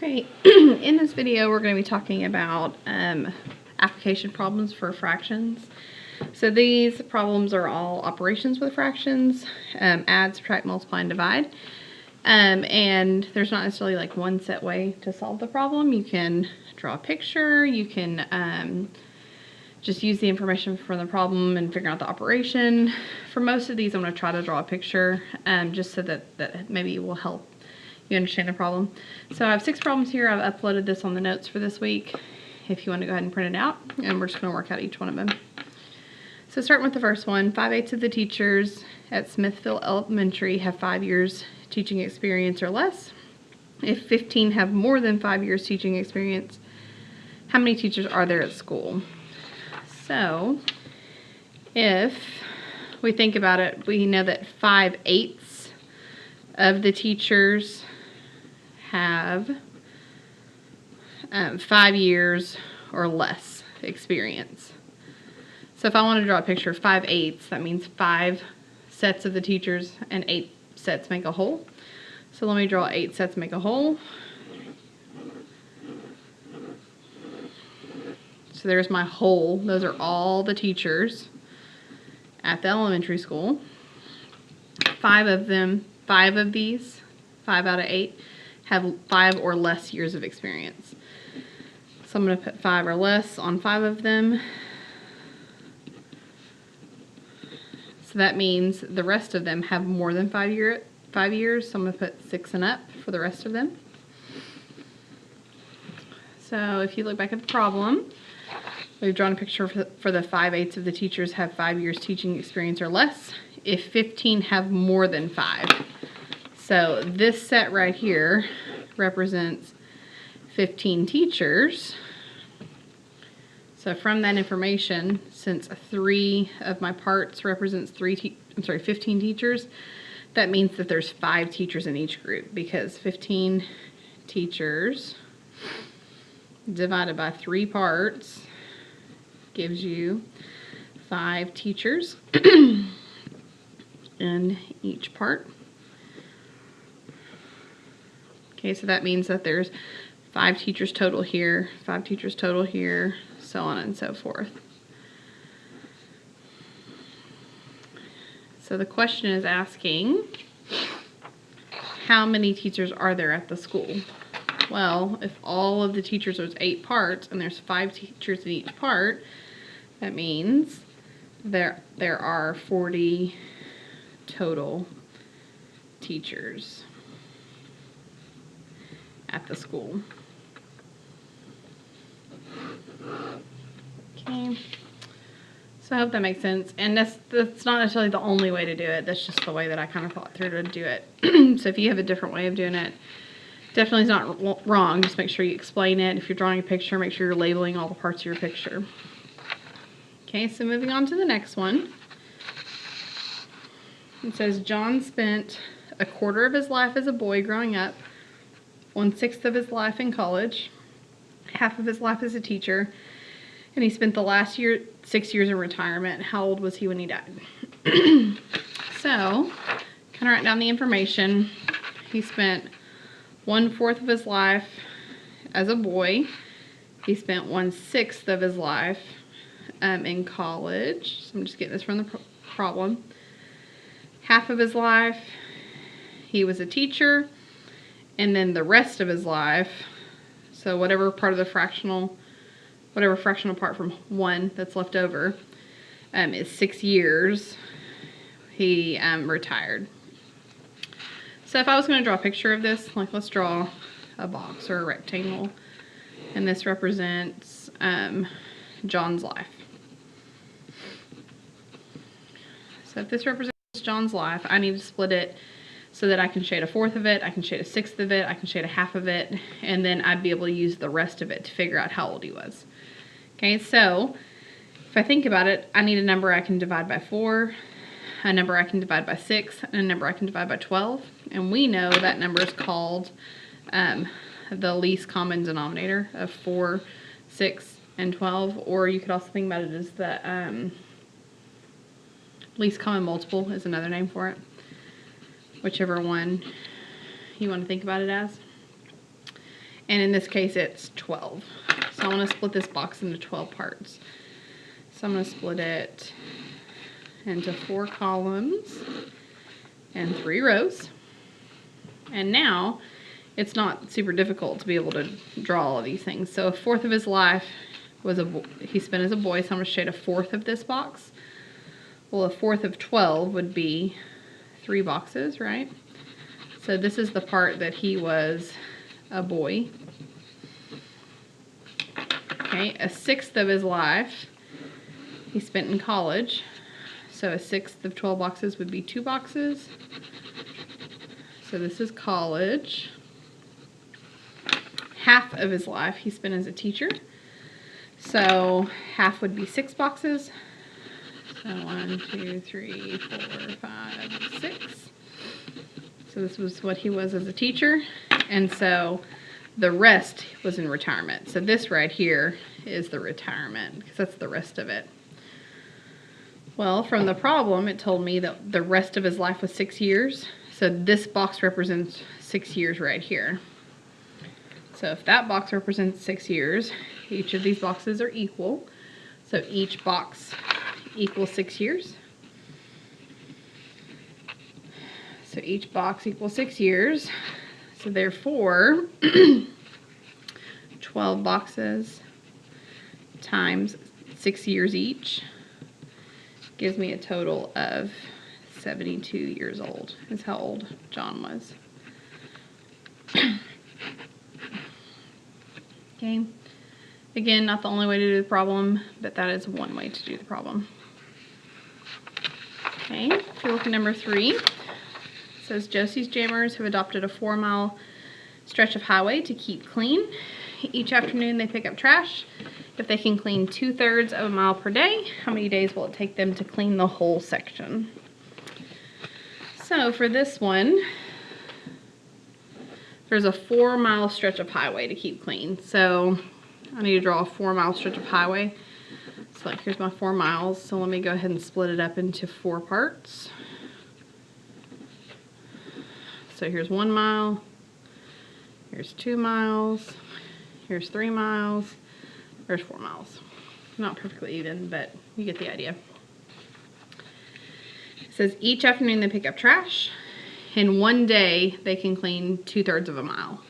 Okay, in this video we're going to be talking about application problems for fractions. So these problems are all operations with fractions, add, subtract, multiply, and divide. And there's not necessarily like one set way to solve the problem. You can draw a picture, you can just use the information from the problem and figure out the operation. For most of these I'm going to try to draw a picture just so that maybe it will help you understand the problem. So I have 6 problems here. I've uploaded this on the notes for this week if you want to go ahead and print it out, and we're just going to work out each one of them. So starting with the first one, 5/8 of the teachers at Smithville Elementary have 5 years teaching experience or less. If 15 have more than 5 years teaching experience, how many teachers are there at school? So if we think about it, we know that 5/8 of the teachers have 5 years or less experience. So if I want to draw a picture of 5/8, that means 5 sets of the teachers and 8 sets make a whole. So let me draw 8 sets make a whole. So there's my whole. Those are all the teachers at the elementary school. 5 of these, 5 out of 8, have 5 or less years of experience. So I'm going to put 5 or less on 5 of them. So that means the rest of them have more than 5 years. So I'm going to put 6 and up for the rest of them. So if you look back at the problem, we've drawn a picture for the 5/8 of the teachers have 5 years teaching experience or less. If 15 have more than 5. So this set right here represents 15 teachers. So from that information, since 3 of my parts represents 15 teachers, that means that there's 5 teachers in each group, because 15 teachers divided by 3 parts gives you 5 teachers in each part. Okay, so that means that there's 5 teachers total here, 5 teachers total here, so on and so forth. So the question is asking, how many teachers are there at the school? Well, if all of the teachers was 8 parts and there's 5 teachers in each part, that means there are 40 total teachers at the school. Okay, so I hope that makes sense, and that's not necessarily the only way to do it. That's just the way that I kind of thought through to do it. So if you have a different way of doing it, definitely is not wrong. Just make sure you explain it. If you're drawing a picture, make sure you're labeling all the parts of your picture. Okay, so moving on to the next one. It says John spent a quarter of his life as a boy growing up, 1/6 of his life in college, half of his life as a teacher, and he spent the last 6 years in retirement. How old was he when he died? So, kind of write down the information. He spent 1/4 of his life as a boy. He spent 1/6 of his life in college. So I'm just getting this from the problem. Half of his life, he was a teacher. And then the rest of his life, so whatever fractional part from 1 that's left over, is 6 years, he retired. So if I was going to draw a picture of this, like let's draw a box or a rectangle, and this represents John's life. So if this represents John's life, I need to split it so that I can shade 1/4 of it, I can shade 1/6 of it, I can shade 1/2 of it, and then I'd be able to use the rest of it to figure out how old he was. Okay, so if I think about it, I need a number I can divide by 4, a number I can divide by 6, and a number I can divide by 12. And we know that number is called the least common denominator of 4, 6, and 12. Or you could also think about it as the least common multiple is another name for it. Whichever one you want to think about it as. And in this case, it's 12. So I want to split this box into 12 parts. So I'm going to split it into 4 columns and 3 rows. And now it's not super difficult to be able to draw all of these things. So a fourth of his life was he spent as a boy, so I'm going to shade a fourth of this box. Well, a fourth of 12 would be 3 boxes, right? So this is the part that he was a boy. Okay, a sixth of his life he spent in college. So a sixth of 12 boxes would be 2 boxes. So this is college. Half of his life he spent as a teacher. So half would be 6 boxes. So 1, 2, 3, 4, 5, 6. So this was what he was as a teacher. And so the rest was in retirement. So this right here is the retirement, because that's the rest of it. Well, from the problem, it told me that the rest of his life was 6 years. So this box represents 6 years right here. So if that box represents 6 years, each of these boxes are equal. So each box equals 6 years. So each box equals 6 years. So therefore, 12 boxes times 6 years each gives me a total of 72 years old, is how old John was. Okay. Again, not the only way to do the problem, but that is one way to do the problem. Okay, if you look at number 3, it says Josie's Jammers have adopted a 4-mile stretch of highway to keep clean. Each afternoon they pick up trash. If they can clean 2/3 of a mile per day, how many days will it take them to clean the whole section? So for this one, there's a 4-mile stretch of highway to keep clean. So I need to draw a 4-mile stretch of highway. So like here's my 4 miles. So let me go ahead and split it up into 4 parts. So here's 1 mile, here's 2 miles, here's 3 miles, there's 4 miles. Not perfectly even, but you get the idea. It says each afternoon they pick up trash. In one day they can clean 2/3 of a mile.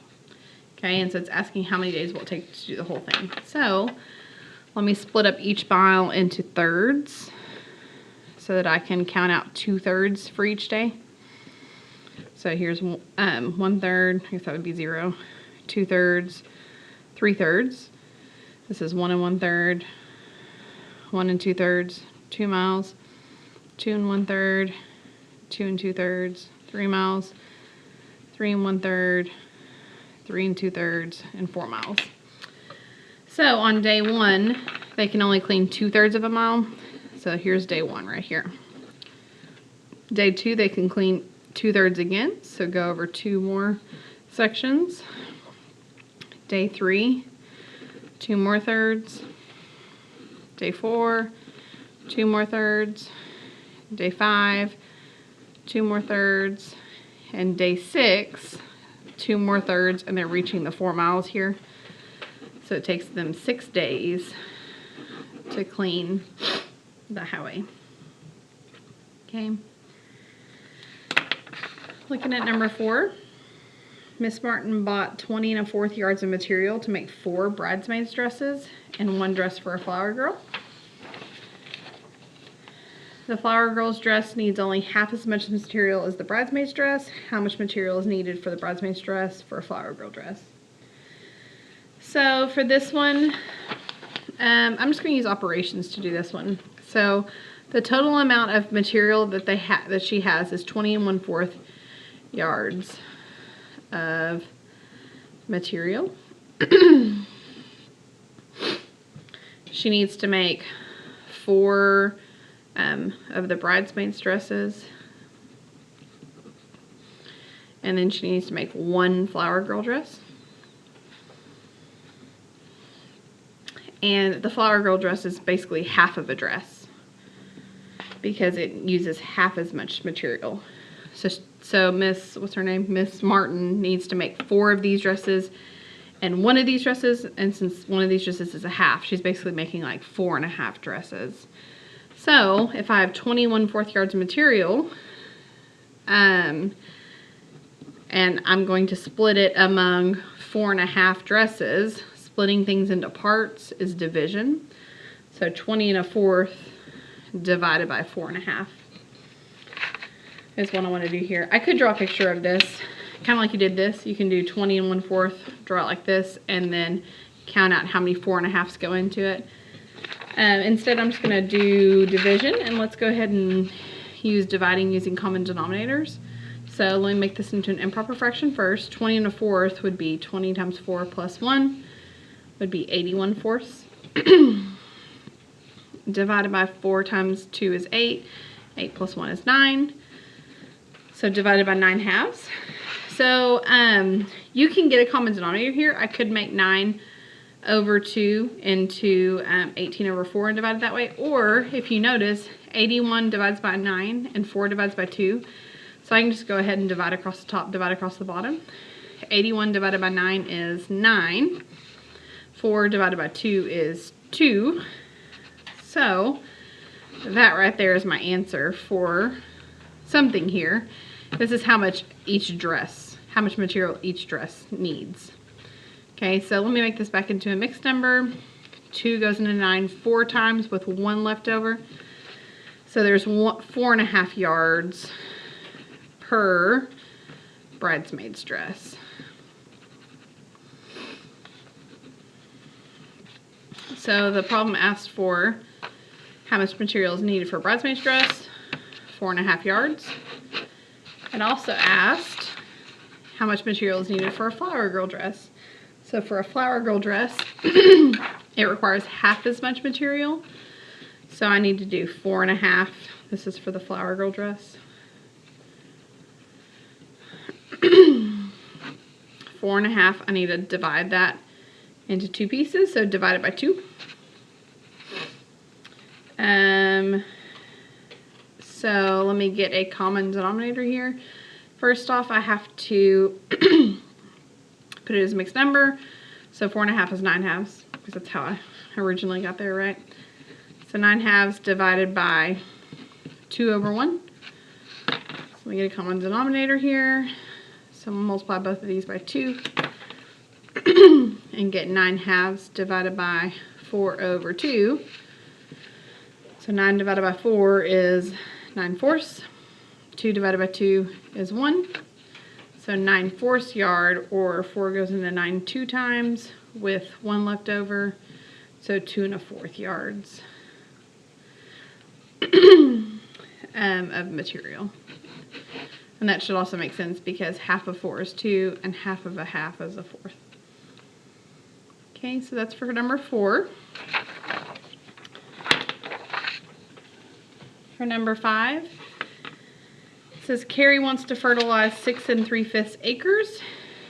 Okay, and so it's asking how many days will it take to do the whole thing. So let me split up each mile into thirds so that I can count out 2/3 for each day. So here's 1/3, I guess that would be 0, 2/3, 3/3. This is 1 1/3, 1 2/3, 2 miles, 2 1/3, 2 2/3, 3 miles, 3 1/3, 3 2/3, and 4 miles. So on day 1, they can only clean 2/3 of a mile. So here's day 1 right here. Day 2, they can clean 2/3 again. So go over 2 more sections. Day 3, 2 more thirds. Day 4, 2 more thirds. Day 5, 2 more thirds. And day 6, 2 more thirds, and they're reaching the 4 miles here. So it takes them 6 days to clean the highway. Okay. Looking at number 4, Miss Martin bought 20 1/4 yards of material to make 4 bridesmaids dresses and 1 dress for a flower girl. The flower girl's dress needs only half as much material as the bridesmaid's dress. How much material is needed for the bridesmaid's dress for a flower girl dress? So for this one, I'm just going to use operations to do this one. So the total amount of material that that she has is 20 1/4 yards of material. She needs to make 4 of the bridesmaids dresses, and then she needs to make 1 flower girl dress. And the flower girl dress is basically half of a dress because it uses half as much material. So Miss, what's her name? Miss Martin needs to make 4 of these dresses and one of these dresses, and since one of these dresses is a half, she's basically making like 4.5 dresses. So if I have 21/4 yards of material, and I'm going to split it among 4.5 dresses, splitting things into parts is division. So 20 1/4 divided by 4.5 is what I want to do here. I could draw a picture of this, kind of like you did this. You can do 20 1/4, draw it like this, and then count out how many 4.5s go into it. Instead, I'm just going to do division, and let's go ahead and use dividing using common denominators. So let me make this into an improper fraction first. 20 1/4 would be 20 times 4 plus 1 would be 81/4. Divided by 4 times 2 is 8. 8 plus 1 is 9. So divided by 9/2. So you can get a common denominator here. I could make 9/2 into 18/4 and divide it that way. Or if you notice, 81 divides by 9 and 4 divides by 2. So I can just go ahead and divide across the top, divide across the bottom. 81 divided by 9 is 9. 4 divided by 2 is 2. So that right there is my answer for something here. This is how much material each dress needs. Okay, so let me make this back into a mixed number. 2 goes into 9 4 times with 1 left over. So there's 4.5 yards per bridesmaid's dress. So the problem asked for how much material is needed for a bridesmaid's dress, 4.5 yards. It also asked how much material is needed for a flower girl dress. So for a flower girl dress, it requires half as much material. So I need to do 4.5. This is for the flower girl dress. 4.5, I need to divide that into 2 pieces, so divide it by 2. So let me get a common denominator here. First off, I have to put it as a mixed number. So 4.5 is 9/2, because that's how I originally got there, right? So 9/2 divided by 2/1. So let me get a common denominator here. So I'm going to multiply both of these by 2 and get 9/2 divided by 4/2. So 9 divided by 4 is 9/4. 2 divided by 2 is 1. So 9/4 yard, or 4 goes into 9 2 times with 1 left over. So 2 1/4 yards of material. And that should also make sense because half of 4 is 2 and half of a half is a 4th. Okay, so that's for number 4. For number 5, it says Carrie wants to fertilize 6 3/5 acres.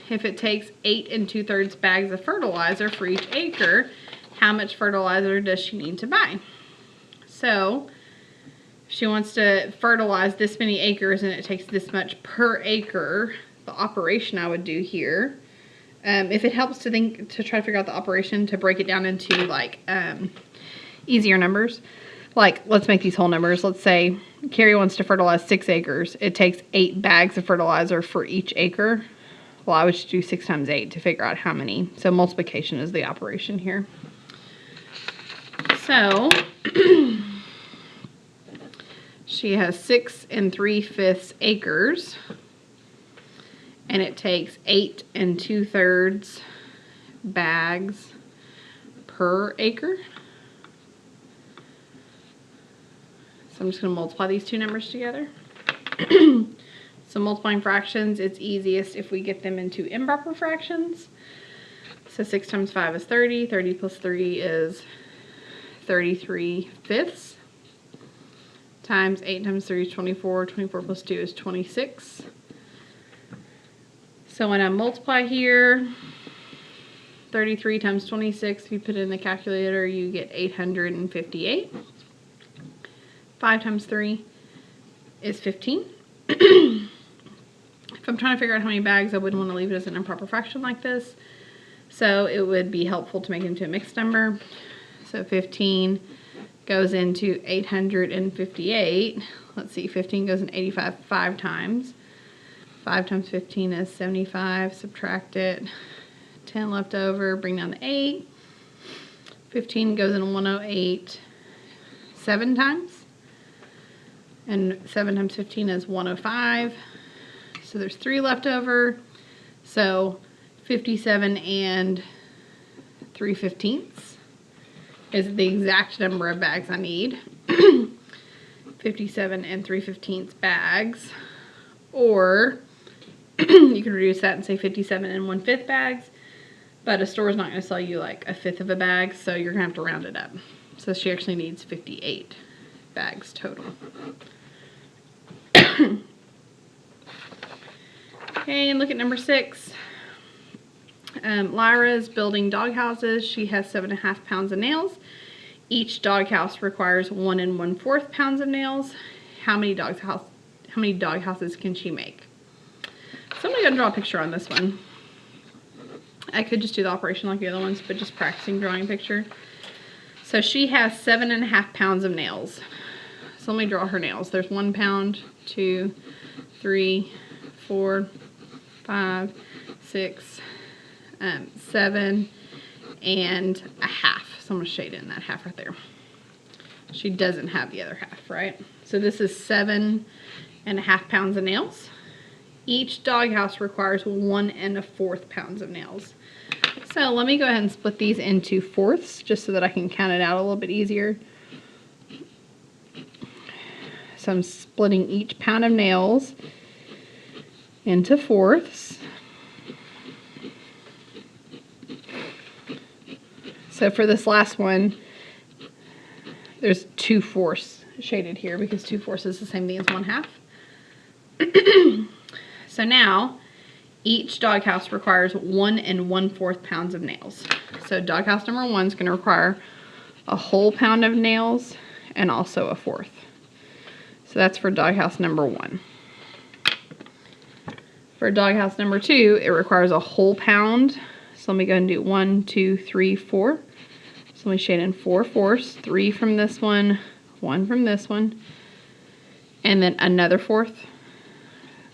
If it takes 8 2/3 bags of fertilizer for each acre, how much fertilizer does she need to buy? So she wants to fertilize this many acres and it takes this much per acre. The operation I would do here, if it helps to try to figure out the operation, to break it down into like easier numbers. Like, let's make these whole numbers. Let's say Carrie wants to fertilize 6 acres. It takes 8 bags of fertilizer for each acre. Well, I would just do 6 times 8 to figure out how many. So multiplication is the operation here. So she has 6 3/5 acres, and it takes 8 2/3 bags per acre. So I'm just going to multiply these two numbers together. So multiplying fractions, it's easiest if we get them into improper fractions. So 6 times 5 is 30. 30 plus 3 is 33/5. Times 8 times 3 is 24. 24 plus 2 is 26. So when I multiply here, 33 times 26, if you put it in the calculator, you get 858. 5 times 3 is 15. If I'm trying to figure out how many bags, I wouldn't want to leave it as an improper fraction like this. So it would be helpful to make it into a mixed number. So 15 goes into 858. Let's see, 15 goes in 85 5 times. 5 times 15 is 75. Subtract it. 10 left over. Bring down the 8. 15 goes in 108 7 times. And 7 times 15 is 105. So there's 3 left over. So 57 and 3/15 is the exact number of bags I need. 57 and 3/15 bags. Or you can reduce that and say 57 and 1/5 bags. But a store is not going to sell you like 1/5 of a bag, so you're going to have to round it up. So she actually needs 58 bags total. Okay, and look at number 6. Lyra's building dog houses. She has 7.5 pounds of nails. Each dog house requires 1 1/4 pounds of nails. How many dog houses can she make? So I'm going to draw a picture on this one. I could just do the operation like the other ones, but just practicing drawing a picture. So she has 7.5 pounds of nails. So let me draw her nails. There's 1 pound, 2, 3, 4, 5, 6, 7 and a half. So I'm going to shade in that half right there. She doesn't have the other half, right? So this is 7.5 pounds of nails. Each doghouse requires 1 1/4 pounds of nails. So let me go ahead and split these into fourths just so that I can count it out a little bit easier. So I'm splitting each pound of nails into fourths. So for this last one, there's 2/4 shaded here because 2/4 is the same thing as 1/2. So now, each doghouse requires 1 1/4 pounds of nails. So doghouse number 1 is going to require a whole pound of nails and also a 1/4. So that's for doghouse number 1. For doghouse number 2, it requires a whole pound. So let me go and do 1, 2, 3, 4. So let me shade in 4/4, 3 from this one, 1 from this one, and then another 1/4.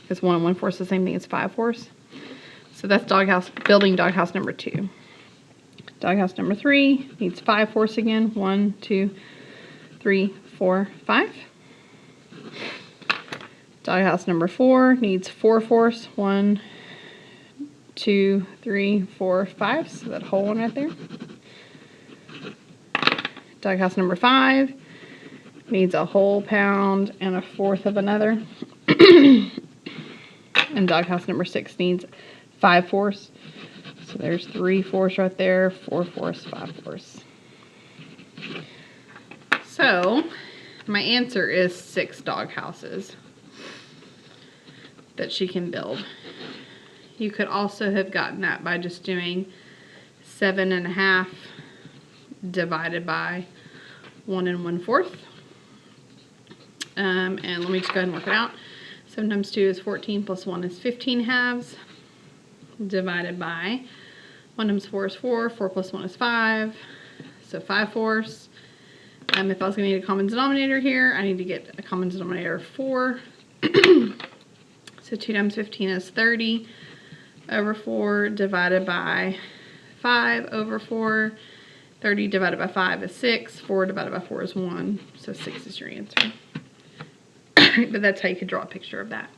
Because 1 1/4 is the same thing as 5/4. So that's building doghouse number 2. Doghouse number 3 needs 5/4 again. 1, 2, 3, 4, 5. Doghouse number 4 needs 4/4. 1, 2, 3, 4, 5. So that whole one right there. Doghouse number 5 needs a whole pound and a 1/4 of another. And doghouse number 6 needs 5/4. So there's 3/4 right there, 4/4, 5/4. So my answer is 6 dog houses that she can build. You could also have gotten that by just doing 7.5 divided by 1 1/4. And let me just go ahead and work it out. 7 times 2 is 14 plus 1 is 15 halves divided by 1 times 4 is 4. 4 plus 1 is 5. So 5/4. If I was going to need a common denominator here, I need to get a common denominator of 4. So 2 times 15 is 30 over 4 divided by 5 over 4. 30 divided by 5 is 6. 4 divided by 4 is 1. So 6 is your answer. But that's how you could draw a picture of that.